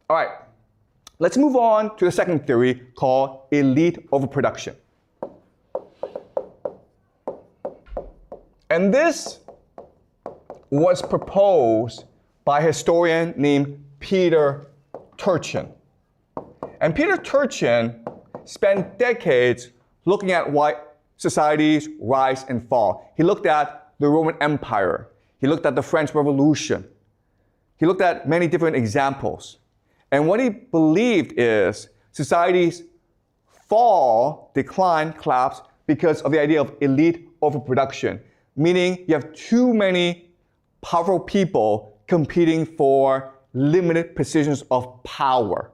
All right, let's move on to the second theory called elite overproduction. And this was proposed by a historian named Peter Turchin. And Peter Turchin spent decades looking at why societies rise and fall. He looked at the Roman Empire. He looked at the French Revolution. He looked at many different examples. And what he believed is societies fall, decline, collapse because of the idea of elite overproduction, meaning you have too many powerful people competing for limited positions of power.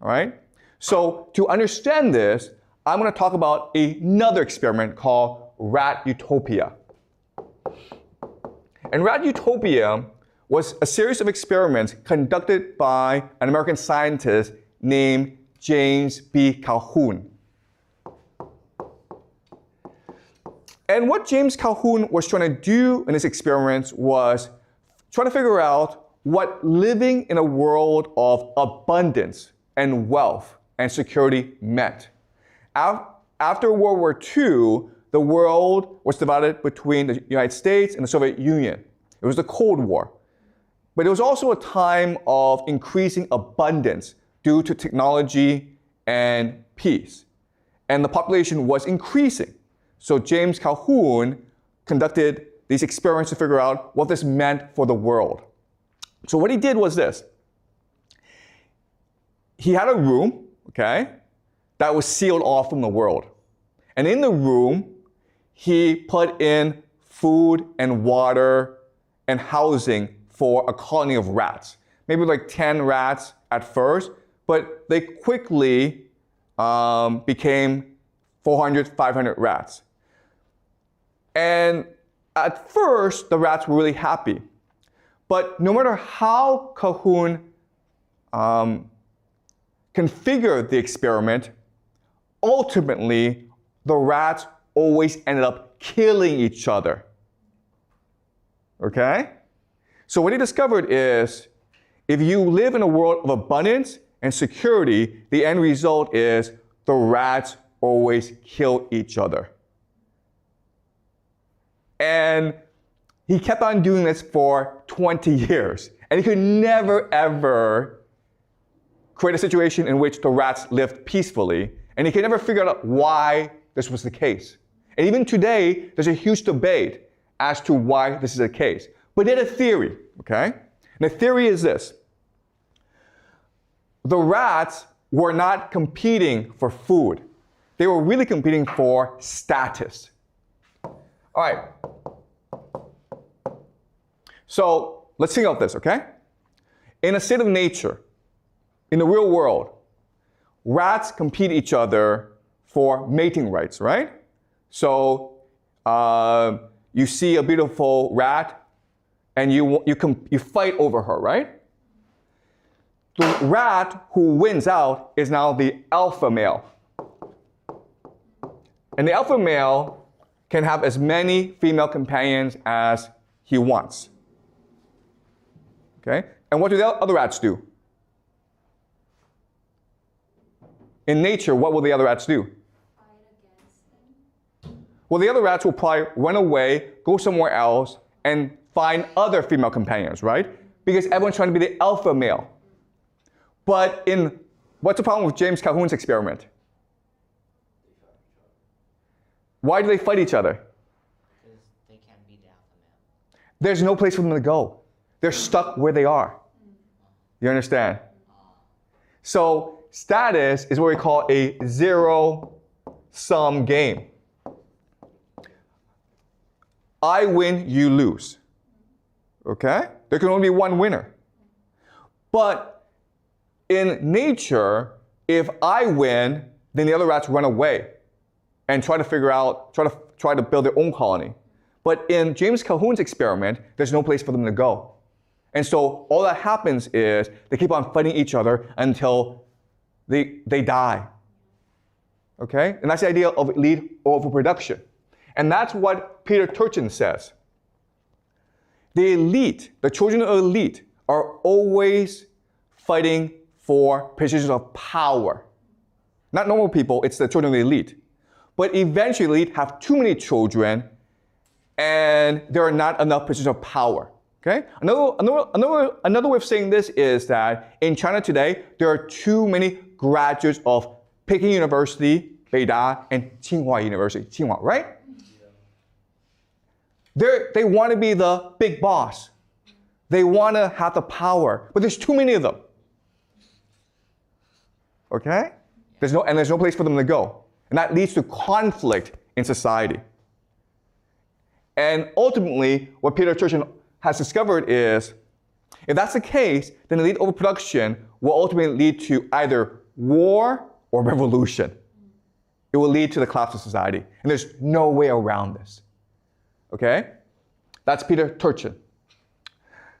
All right? So to understand this, I'm going to talk about another experiment called rat utopia. And rat utopia was a series of experiments conducted by an American scientist named James B. Calhoun. And what James Calhoun was trying to do in his experiments was trying to figure out what living in a world of abundance and wealth and security meant. After World War II, the world was divided between the United States and the Soviet Union. It was the Cold War. But it was also a time of increasing abundance due to technology and peace. And the population was increasing. So James Calhoun conducted these experiments to figure out what this meant for the world. So what he did was this. He had a room, okay, that was sealed off from the world. And in the room, he put in food and water and housing for a colony of rats. Maybe like 10 rats at first, but they quickly became 400, 500 rats. And at first, the rats were really happy. But no matter how Calhoun configured the experiment, ultimately, the rats always ended up killing each other. Okay? So what he discovered is, if you live in a world of abundance and security, the end result is the rats always kill each other. And he kept on doing this for 20 years. And he could never, ever create a situation in which the rats lived peacefully. And he could never figure out why this was the case. And even today, there's a huge debate as to why this is the case. But he had a theory, okay? And the theory is this. The rats were not competing for food. They were really competing for status. All right. So let's think about this, okay? In a state of nature, in the real world, rats compete each other for mating rights, right? So you see a beautiful rat, and you fight over her, right? The rat who wins out is now the alpha male. And the alpha male can have as many female companions as he wants. Okay? And what do the other rats do? In nature, what will the other rats do? Fight against them. Well, the other rats will probably run away, go somewhere else, and find other female companions, right? Because everyone's trying to be the alpha male. But what's the problem with James Calhoun's experiment? Why do they fight each other? Because they can't be the alpha male. There's no place for them to go. They're stuck where they are. You understand? So status is what we call a zero-sum game. I win, you lose. Okay? There can only be one winner. But in nature, if I win, then the other rats run away and try to build their own colony. But in James Calhoun's experiment, there's no place for them to go. And so all that happens is they keep on fighting each other until they die. Okay? And that's the idea of elite overproduction. And that's what Peter Turchin says. The elite, the children of the elite, are always fighting for positions of power. Not normal people, it's the children of the elite. But eventually, the elite have too many children, and there are not enough positions of power. Okay? Another way of saying this is that in China today, there are too many graduates of Peking University, Beida, and Tsinghua University. Tsinghua, right? They want to be the big boss. They want to have the power, but there's too many of them. Okay? There's no place for them to go. And that leads to conflict in society. And ultimately, what Peter Turchin has discovered is, if that's the case, then elite overproduction will ultimately lead to either war or revolution. It will lead to the collapse of society. And there's no way around this. Okay? That's Peter Turchin.